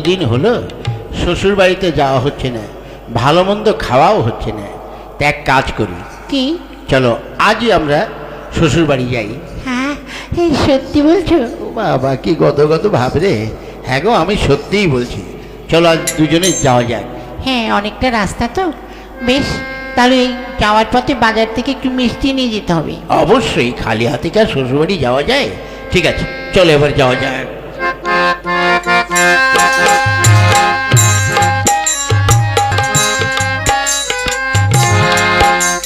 কতদিন হলো শ্বশুর বাড়িতে যাওয়া হচ্ছে না, ভালো মন্দ খাওয়াও হচ্ছে না। তা এক কাজ করি, কি? চলো আজই আমরা শ্বশুর বাড়ি যাই। হ্যাঁ, এই সত্যি বলছো? ও বাবা, কি গত ভাবরে। হ্যাঁ গো, আমি সত্যিই বলছি, চলো আজ দুজনে যাওয়া যাক। হ্যাঁ, অনেকটা রাস্তা তো, বেশ। তাহলে এই যাওয়ার পথে বাজার থেকে একটু মিষ্টি নিয়ে যেতে হবে। অবশ্যই, খালি হাতে কি আর শ্বশুর বাড়ি যাওয়া যায়? ঠিক আছে, চলো এবার যাওয়া যায়।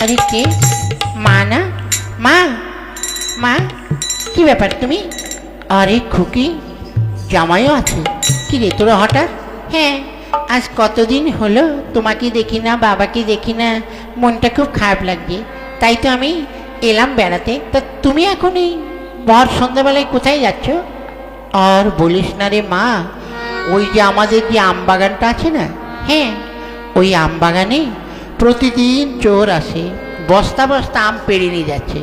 আরে কে? মা না? মা, মা, কি ব্যাপার তুমি? আরে খুকি, জামাইও আছে? কি রে তোরা হঠাৎ? হ্যাঁ, আজ কতদিন হলো তোমাকে দেখি না, বাবাকে দেখি না, মনটা খুব খারাপ লাগছে, তাই তো আমি এলাম বেড়াতে। তা তুমি এখন এই ভর সন্ধ্যাবেলায় কোথায় যাচ্ছ? আর বলিস না রে মা, ওই যে আমাদের যে আম বাগানটা আছে না, হ্যাঁ, ওই আম বাগানে প্রতিদিন চোর আসে, বস্তা বস্তা আম পেড়ে নিয়ে যাচ্ছে।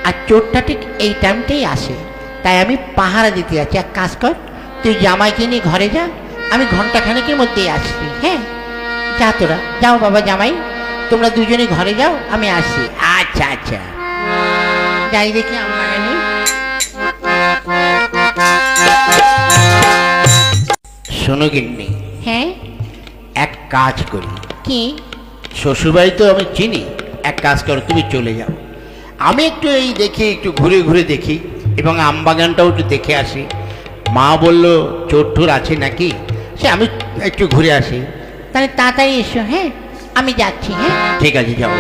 আর চোরটা ঠিক এই টাইমটাই আসে, তাই আমি পাহারা দিতে যাচ্ছি। এক কাজ কর, তুই জামাইকে নিয়ে ঘরে যা, আমি ঘন্টাখানেকের মধ্যেই আসছি। হ্যাঁ, যা তোরা, যাও বাবা জামাই, তোমরা দুজনে ঘরে যাও, আমি আসছি। আচ্ছা আচ্ছা। যাই দেখি আম বাগানে। শোনো গিন্নি, হ্যাঁ, এক কাজ করি। কি? শ্বশুরবাড়ি তো আমি চিনি, এক কাজ করো, তুমি চলে যাও, আমি একটু এই দেখি, একটু ঘুরে ঘুরে দেখি এবং আম বাগানটাও একটু দেখে আসি। মা বললো চোর টোর আছে নাকি, সে আমি একটু ঘুরে আসি। তাহলে তাড়াতাড়ি এসো। হ্যাঁ, আমি যাচ্ছি। হ্যাঁ, ঠিক আছে, যাবো।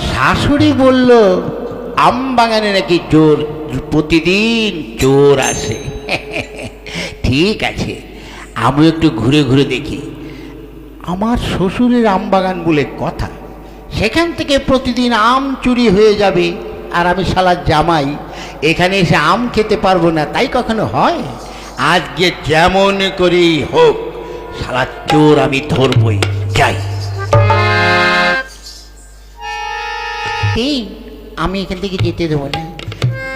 শাশুড়ি বলল আম বাগানে নাকি চোর, প্রতিদিন চোর আসে। ঠিক আছে, আমি একটু ঘুরে ঘুরে দেখি। আমার শ্বশুরের আম বাগান বলে কথা, সেখান থেকে প্রতিদিন আম চুরি হয়ে যাবে, আর আমি শালা জামাই এখানে এসে আম খেতে পারবো না, তাই কখনো হয়? আজকে যেমন করেই হোক শালা চোর আমি ধরবই। যাই। এই আমি এখান থেকে যেতে দেবো না,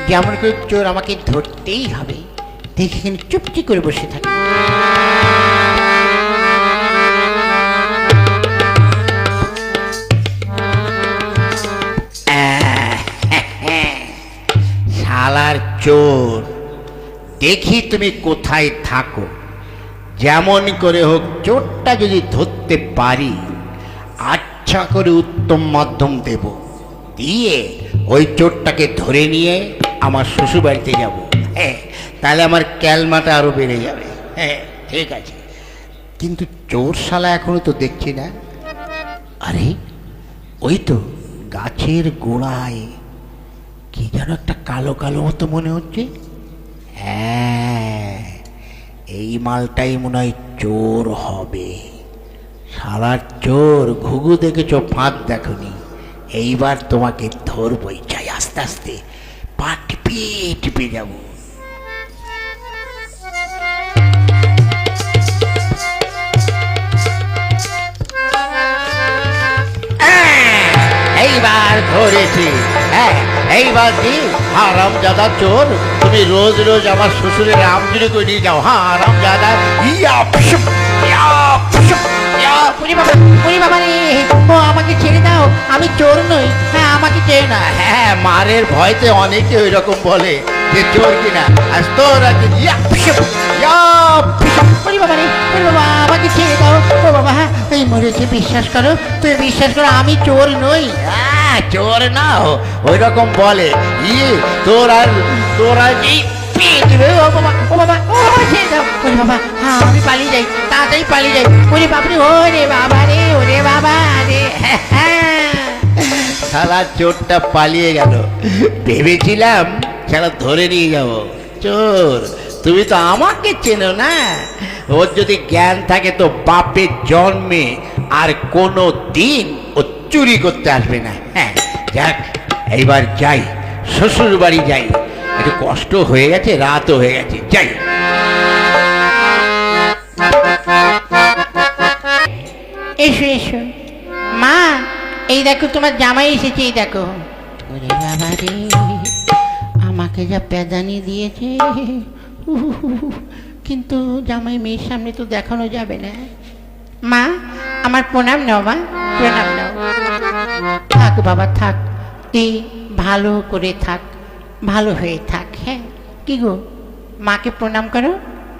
যেমন করে চোর আমাকে ধরতেই হবে। দেখে এখানে চুপটি করে বসে থাকি। শালার চোর, দেখি তুমি কোথায় থাকো। যেমন করে হোক চোরটা যদি ধরতে পারি, আচ্ছা করে উত্তম মাধ্যম দেব, দিয়ে ওই চোরটাকে ধরে নিয়ে আমার শ্বশুর বাড়িতে যাব। হ্যাঁ, তাহলে আমার ক্যালমাটা আরো বেড়ে যাবে। হ্যাঁ, ঠিক আছে। কিন্তু চোর শালা এখনো তো দেখছি না। আরে ওই তো গাছের গোড়ায় কি যেন একটা কালো কালো মতো মনে হচ্ছে। হ্যাঁ, এই মালটাই মনে হয় চোর হবে। শালার চোর, ঘুঘু দেখেছ ফাঁদ দেখনি, এইবার তোমাকে ধরবই। চাই আস্তে আস্তে পা টিপে টিপে যাব। এইবার ধরেছি। হ্যাঁ, এইবার কি হারামজাদা চোর, তুমি রোজ রোজ আমার শ্বশুরের আম চুরি করে নিয়ে যাও। হারামজাদা। ইয়া ফুসুপ, ইয়া ফুসুপ, ইয়া। ওরে বাবা, ওরে বাবা রে, ও আমাকে ছেড়ে দাও, আমি চোর নই। হ্যাঁ, আমাকে ছেড়ে না। হ্যাঁ, মারের ভয়তে অনেকে ওই রকম বলে যে চোর কিনা। আজ তোর আগে ইয়া ফুসুপ, ইয়া ফুসুপ। ওরে বাবা রে, ওরে বাবা, আমাকে ছেড়ে দাও। ও বাবা, এই মরেছে, বিশ্বাস করো, তুমি বিশ্বাস করো, আমি চোর নই। চোর না, ওই রকম বলে। তোর আর এই ও বাবা, ও বাবা, ও বাবা, ছেড়ে দাও। ওরে বাবা, হ্যাঁ, আমি পালিয়ে যাই, তাড়াতাড়ি পালিয়ে যাই। ওরে বাপরে, ওরে বাবা রে, ওরে বাবা রে। শালা চোরটা পালিয়ে গেল, ভেবেছিলাম শালা ধরে নিয়ে যাব। চোর, তুমি তো আমাকে চেনো না। ওর যদি জ্ঞান থাকে তো বাপের জন্মে আর কোনো দিন ও চুরি করতে আসবে না। হ্যাঁ, যাক, এইবার যাই, শ্বশুর বাড়ি যাই। একটু কষ্ট হয়ে গেছে, রাতও হয়ে গেছে, যাই। এসো এসো মা, এই দেখো তোমার জামাই এসেছে, এই দেখো। ওরে বাবা রে, আমাকে যা প্যাদানি দিয়েছে, কিন্তু জামাই মেয়ের সামনে তো দেখানো যাবে না। মা, আমার প্রণাম নাও মা, প্রণাম নাও। থাক বাবা থাক, এই ভালো করে থাক, ভালো হয়ে থাক। হ্যাঁ কি গো, মাকে প্রণাম করো।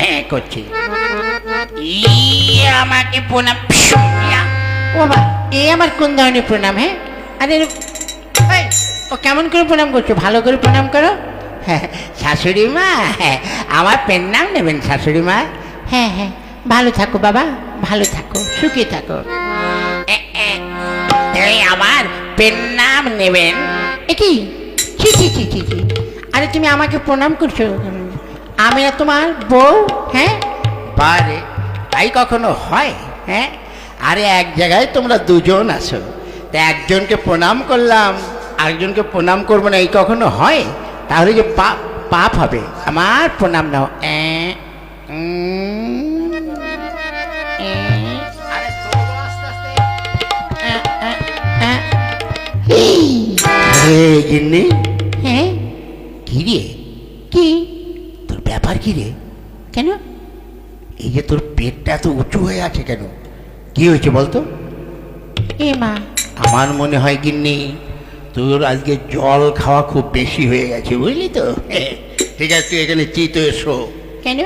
হ্যাঁ করছি। আমাকে প্রণাম। ও বাবা, এ আমার কোন ধরনের প্রণাম? হ্যাঁ আরে এই, ও কেমন করে প্রণাম করছো? ভালো করে প্রণাম করো। হ্যাঁ শাশুড়ি মা, হ্যাঁ আমার পেন নাম নেবেন শাশুড়ি মা? হ্যাঁ হ্যাঁ, ভালো থাকো বাবা, ভালো থাকো, সুখে থাকো। আমার পেন নাম নেবেন? এ কি, ছি ছি ছি ছি ছি, আরে তুমি আমাকে প্রণাম করছো? আমি না তোমার বউ? হ্যাঁ পারে তাই কখনো হয়? হ্যাঁ আরে এক জায়গায় তোমরা দুজন আছো, তা একজনকে প্রণাম করলাম, আরেকজনকে প্রণাম করবো না, এই কখনো হয়? তাহলে যে পাপ হবে। আমার প্রণাম নাও। গিন্নি, হ্যাঁ কি রে, কি তোর ব্যাপার কি রে? কেন? এই যে তোর পেটটা এত উঁচু হয়ে আছে কেন? কি হয়েছে বলতো? এ মা, আমার মনে হয় গিন্নি তোর আজকে জল খাওয়া খুব বেশি হয়ে গেছে, বুঝলি তো? ঠিক আছে, তুই এখানে চিত এসো। কেন?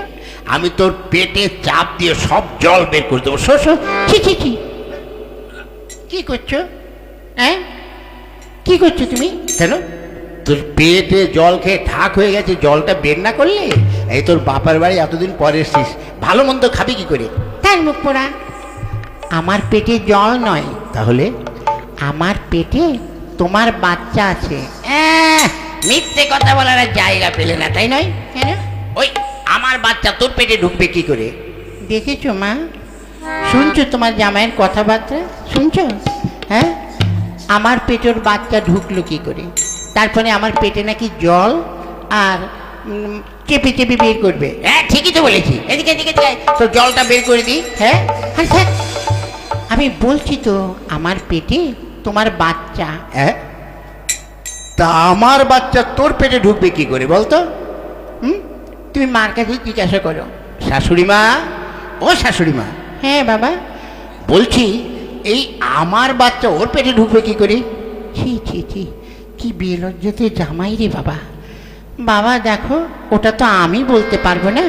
আমি তোর পেটে চাপ দিয়ে সব জল বের করে দেবো। শো। ছি ছি ছি, কি করছো? হ্যাঁ কি করছো তুমি? কেন? তোর পেটে জল খেয়ে ঠাক হয়ে গেছে, জলটা বের না করলে? এই তোর বাপার বাড়ি এতদিন পরে এসছিস, ভালো মন্দ খাবি কি করে? তার মুখ পোড়া, আমার পেটে জল নয়, তাহলে? আমার পেটে তোমার বাচ্চা আছে। মিথ্যে কথা বলার আর জায়গা পেলে না, তাই নয়? কেন? ওই আমার বাচ্চা তোর পেটে ঢুকবে কি করে? দেখেছো মা, শুনছো তোমার জামাইয়ের কথাবার্তা শুনছো? হ্যাঁ, আমার পেটের বাচ্চা ঢুকলো কি করে? তারপরে আমার পেটে নাকি জল আর চেপে চেপে বের করবে। হ্যাঁ ঠিকই তো বলেছি। এদিকে এদিকে এদিকে আয়, তোর জলটা বের করে দিই। হ্যাঁ আরে স্যার, আমি বলছি তো আমার পেটে তোমার বাচ্চা। হ্যাঁ, তা আমার বাচ্চা তোর পেটে ঢুকবে কি করে বলতো? তুমি মার কাছে জিজ্ঞাসা করো। শাশুড়ি মা, ও শাশুড়ি মা, হ্যাঁ বাবা, বলছি এই আমার বাচ্চা ওর পেটে ঢুকবে কি করে? ছি ছি ছি, কি বেলজ্জতে জামাই রে বাবা। বাবা দেখো, ওটা তো আমি বলতে পারবো না,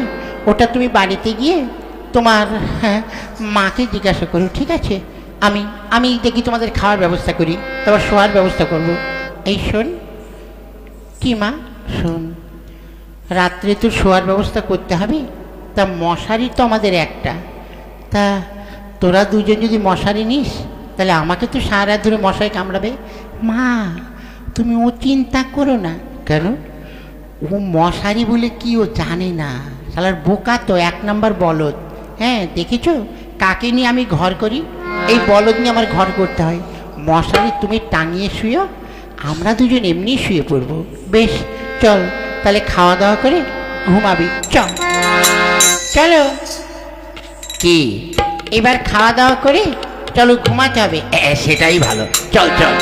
ওটা তুমি বাড়িতে গিয়ে তোমার মাকে জিজ্ঞাসা করো, ঠিক আছে? আমি আমি দেখি তোমাদের খাওয়ার ব্যবস্থা করি, তারপর শোয়ার ব্যবস্থা করব। এই শোন, কি মা শোন, রাত্রে তো শোয়ার ব্যবস্থা করতে হবে, তা মশারি তো আমাদের একটা, তা তোরা দুজন যদি মশারি নিস তাহলে আমাকে তো সারা রাত ধরে মশারি কামড়াবে। মা তুমি ও চিন্তা করো না। কেন? ও মশারি বলে কি ও জানে না, শালার বোকা তো, এক নাম্বার বলদ। হ্যাঁ দেখেছো কাকে নিয়ে আমি ঘর করি? এই বলদ নিয়ে আমার ঘর করতে হয়। মশারি তুমি টাঙিয়ে শুয়েও, আমরা দুজন এমনি শুয়ে পড়বো। বেশ, চল তাহলে খাওয়া দাওয়া করে ঘুমাবি, চল চলো। কি? এবার খাওয়া দাওয়া করে চলো, ঘুমাতে হবে। সেটাই ভালো, চল চল।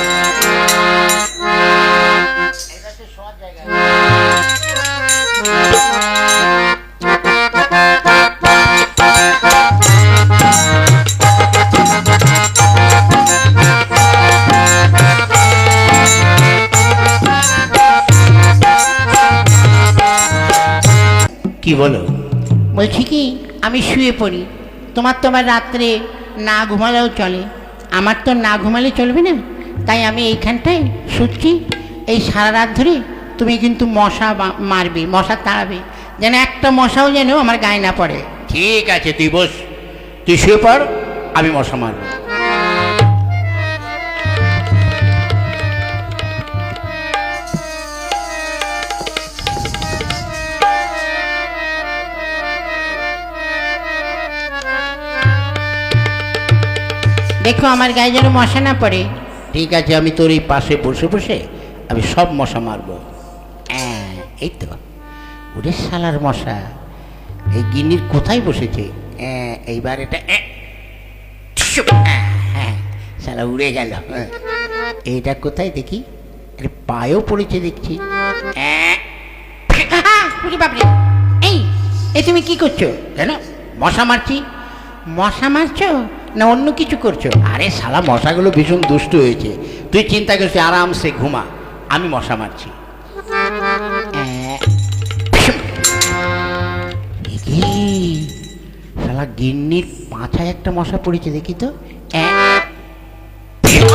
কি বলো? বলছি কি, আমি শুয়ে পড়ি, তোমার রাত্রে না ঘুমালেও চলে, আমার তো না ঘুমালে চলবে না, তাই আমি এইখানটায় শুচ্ছি। এই সারা রাত ধরে তুমি কিন্তু মশা মারবে, মশা তাড়াবে, যেন একটা মশাও যেন আমার গায়ে না পড়ে। ঠিক আছে, তুই বস, তুই শুয়ে পড়, আমি মশা মারবো। দেখো আমার গায়ে যেন মশা না পড়ে। ঠিক আছে, আমি তোর এই পাশে বসে বসে আমি সব মশা মারবো। এই তো, ওরে শালার মশা, এই গিন্নির কোথায় বসেছে? এইবার এটা শালা উড়ে গেল। এইটা কোথায় দেখি? পায়েও পড়েছে দেখছি। বাপরে, এই এ তুমি কি করছো? কেন? মশা মারছি। মশা মারছো না অন্য কিছু করছো? আরে শালা মশাগুলো ভীষণ দুষ্টু হয়েছে, তুই চিন্তা করছিস আরামসে ঘুমা, আমি মশা মারছি। এ কি শালা গিন্নির পাছায় একটা মশা পড়েছে, দেখি তো।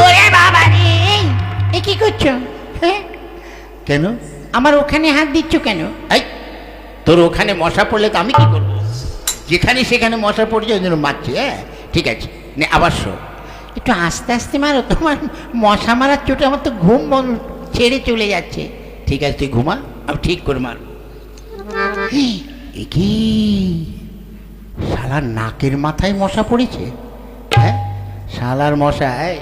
ওরে বাবা রে, এ কি করছো? হ্যাঁ, কেন? আমার ওখানে হাত দিচ্ছ কেন? এই তোর ওখানে মশা পড়লে তো আমি কি করবো? যেখানে সেখানে মশা পড়ছে ওই জন্য মারছি। হ্যাঁ ঠিক আছে, নে আবার শো। একটু আস্তে আস্তে মারো, তোমার মশা মারার চোটে আমার তো ঘুম ছেড়ে চলে যাচ্ছে। ঠিক আছে তুই ঘুমা, আমি ঠিক করে মার। এ কি শালার নাকের মাথায় মশা পড়েছে? হ্যাঁ শালার মশা, এই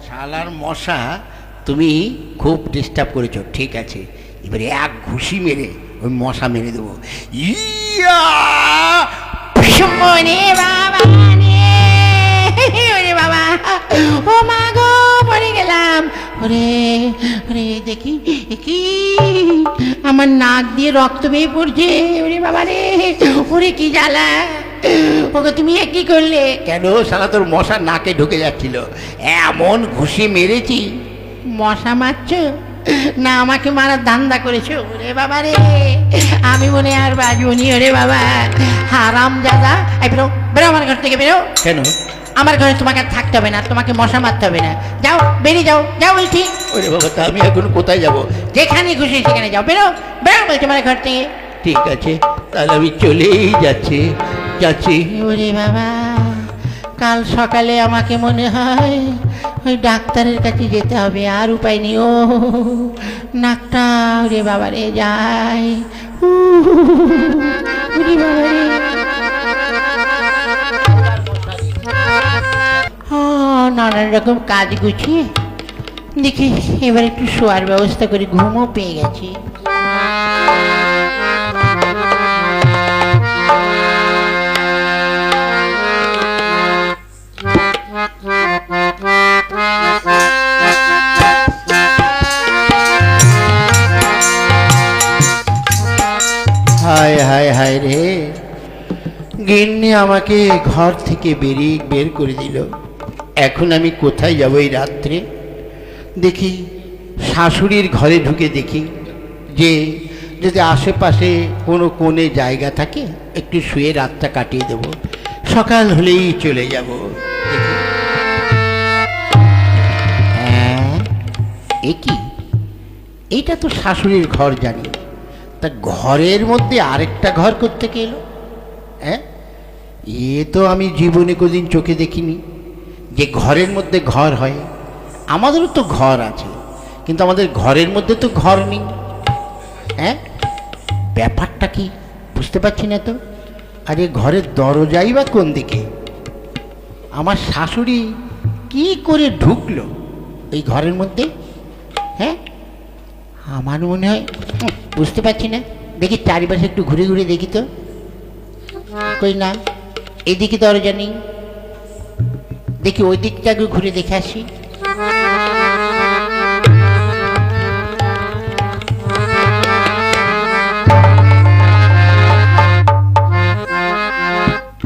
শালার মশা, তুমি খুব ডিস্টার্ব করেছো। ঠিক আছে, এবারে এক ঘুষি মেরে ওই মশা মেরে দেবো। ইয়া! ওরে বাবা রে, ওরে বাবা, ও মা গো, পড়ে গেলাম। ওরে ওরে, দেখি এ কি, আমার নাক দিয়ে রক্ত বেয়ে পড়ছে। ওরে বাবা রে, ওরে কি জ্বালা। ওকে তুমি এ কি করলে? কেন? শালা তোর মশা নাকে ঢুকে যাচ্ছিল, এমন ঘুষি মেরেছি। মশা মারছো না আমাকে মারার ধান্দা করেছো? ওরে বাবা রে, আমি মনে আর বাজবনি। ওরে বাবা, হারাম দাদা, বেরো বেরো আমার ঘর থেকে, বেরো। কেন? আমার ঘরে তোমাকে আর থাকতে হবে না, তোমাকে মশা মারতে হবে না। যাও, বেরিয়ে যাও, যাও বলছি। ওরে বাবা, তা আমি এখন কোথায় যাব? যেখানে খুশি সেখানে যাও, বেরো বেরো বলছি আমার ঘর থেকে। ঠিক আছে, তাহলে আমি চলেই যাচ্ছি। ওরে বাবা, কাল সকালে আমাকে মনে হয় ওই ডাক্তারের কাছে যেতে হবে, আর উপায় নেই। ও নাকটা, ওরে বাবা রে, যাই। ওরে বাবা রে, নানান রকম কাজ গুছিয়ে দেখি এবার একটু শোয়ার ব্যবস্থা করে, ঘুমও পেয়ে গেছি। হায় হায় হায় রে, গিন্নি আমাকে ঘর থেকে বের করে দিল। এখন আমি কোথায় যাব এই রাত্রে? দেখি শাশুড়ির ঘরে ঢুকে দেখি যে যদি আশেপাশে কোনো কোণে জায়গা থাকে একটু শুয়ে রাতটা কাটিয়ে দেব, সকাল হলেই চলে যাব। দেখি। হ্যাঁ, এ কি? এইটা তো শাশুড়ির ঘর জানি, তা ঘরের মধ্যে আরেকটা ঘর করতে গেল? হ্যাঁ, এ তো আমি জীবনে কোনদিন চোখে দেখিনি যে ঘরের মধ্যে ঘর হয়। আমাদেরও তো ঘর আছে, কিন্তু আমাদের ঘরের মধ্যে তো ঘর নেই। হ্যাঁ, ব্যাপারটা কি বুঝতে পারছি না তো। আর এ ঘরের দরজাই বা কোন দিকে? আমার শাশুড়ি কি করে ঢুকলো এই ঘরের মধ্যে? হ্যাঁ, আমার মনে হয় বুঝতে পারছি না। দেখি চারিপাশে একটু ঘুরে ঘুরে দেখি তো, কই না, এদিকে দরজা নেই। দেখি ওই দিকটা একটু ঘুরে দেখে আসি।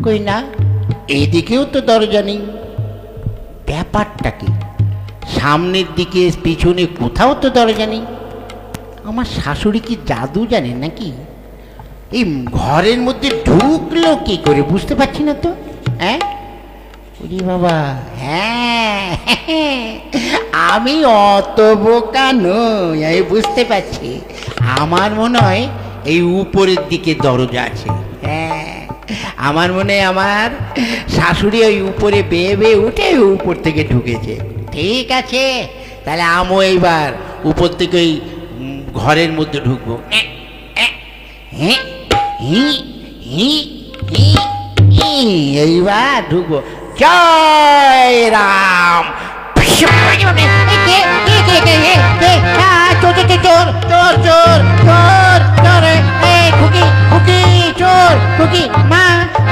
কই না, এইদিকেও তো দরজা নেই। ব্যাপারটা কি? সামনের দিকে পিছনে কোথাও তো দরজা নেই। আমার শাশুড়ি কি জাদু জানেন নাকি? এই ঘরের মধ্যে ঢুকলো কি করে বুঝতে পারছি না তো। হ্যাঁ, ওরে বাবা, হ্যাঁ, আমি অত বোকা নই, আমি বুঝতে পারছি। আমার মনে হয় এই উপরের দিকে দরজা আছে। হ্যাঁ, আমার মনে হয় আমার শাশুড়ি ওই উপরে বেয়ে বেয়ে উঠে উপর থেকে ঢুকেছে। ঠিক আছে, তাহলে আমিও এইবার উপর থেকে ওই ঘরের মধ্যে ঢুকবো। এইবার ঢুকবো। জয় রাম। মা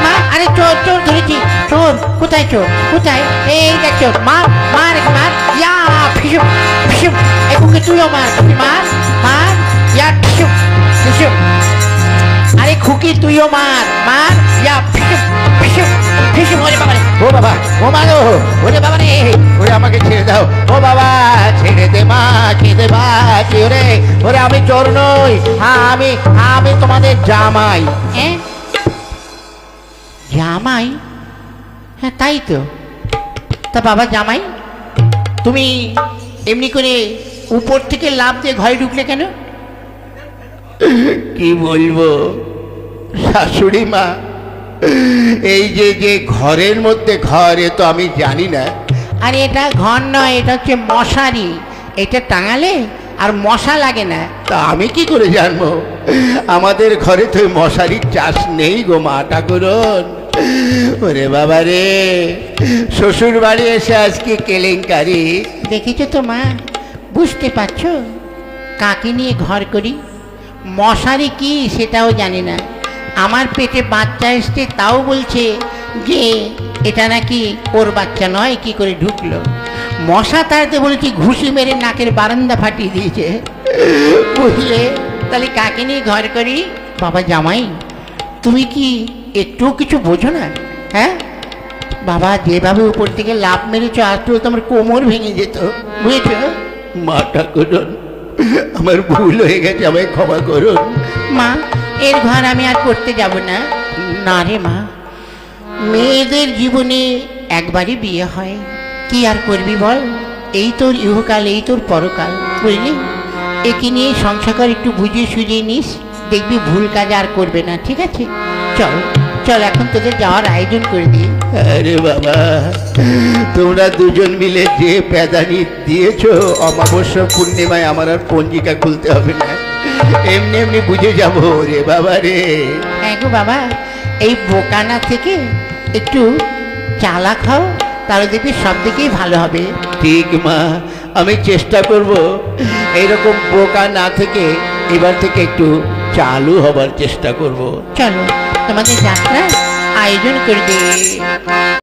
মা, আরে চোর চোর ধরেছি। চোর কোথায়? চোর কোথায়? এই দেখ চোর, মার মার মার, ইয়া ফিসু ফিসু। এই খুকি তুইও মার, মার মার, ইয়া ফিসু ফিসু। আরে খুকি তুইও মার মার ইয়া ফিসু ফিসু ফিসু ওরে বাবা রে ও বাবা, ও মা গো, ওরে বাবা রে ওরে আমাকে ছেড়ে দাও, ও বাবা ছেড়ে দে মা, ছেড়ে দে মা, কি ওরে, ওরে আমি চোর নই, হ্যাঁ আমি তোমাদের জামাই। হ্যাঁ জামাই? হ্যাঁ তাই তো। তা বাবা জামাই, তুমি এমনি করে উপর থেকে লাফ দিয়ে ঘরে ঢুকলে কেন? কি বলবো শাশুড়ি মা, এই যে ঘরের মধ্যে ঘর, এ তো আমি জানি না। আরে এটা ঘর নয়, এটা হচ্ছে মশারি। এটা টাঙালে আর মশা লাগে না। তা আমি কি করে জানবো? আমাদের ঘরে তো মশারির চাষ নেই গো মা ঠাকুরন। ওরে বাবা রে, শ্বশুর বাড়ি এসে আজকে কেলেঙ্কারি। দেখেছো তো মা, বুঝতে পারছো? কাকে নিয়ে ঘর করি, মশারি কি সেটাও জানি না। আমার পেটে বাচ্চা এসছে তাও বলছে যে এটা নাকি ওর বাচ্চা নয়, কি করে ঢুকলো। মশা তাড়াতে বলেছি, ঘুষি মেরে নাকের বারান্দা ফাটিয়ে দিয়েছে। বুঝলে? তাহলে কাকে নিয়ে ঘর করি? বাবা জামাই, তুমি কি একটুও কিছু বোঝো না? হ্যাঁ বাবা, যেভাবে উপর থেকে লাফ মেরেছ আজ তো তোমার কোমর ভেঙে যেত, বুঝেছো? মা ঠাকুরন, আমার ভুল হয়ে গেছে, আমায় ক্ষমা করুন। মা, এর ঘর আমি আর করতে যাব না। না রে মা, মেয়েদের জীবনে একবারই বিয়ে হয়, কি আর করবি বল? এই তোর ইহকাল, এই তোর পরকাল, বুঝলি? একে নিয়ে সংসার কর, একটু বুঝিয়ে সুঝিয়ে নিস, দেখবি ভুল কাজ আর করবে না। ঠিক আছে, চল চল, এখন তোদের যাওয়ার আয়োজন করে দিই। আরে বাবা, তোমরা দুজন মিলে যে প্যাদানি দিয়েছো, অমাবস্যা পূর্ণিমায় আমার আর পঞ্জিকা খুলতে হবে না, এমনি এমনি বুঝে যাবো রে বাবা রে। হ্যাঁ গো বাবা, এই বোকানা থেকে একটু চালাক হও, তাহলে দেখবি সব দিকেই ভালো হবে। ঠিক মা, আমি চেষ্টা করব এইরকম বোকা না থেকে এবার থেকে একটু চালু হবার চেষ্টা করব। চলো, তোমাদের যাত্রা আয়োজন করে দিই।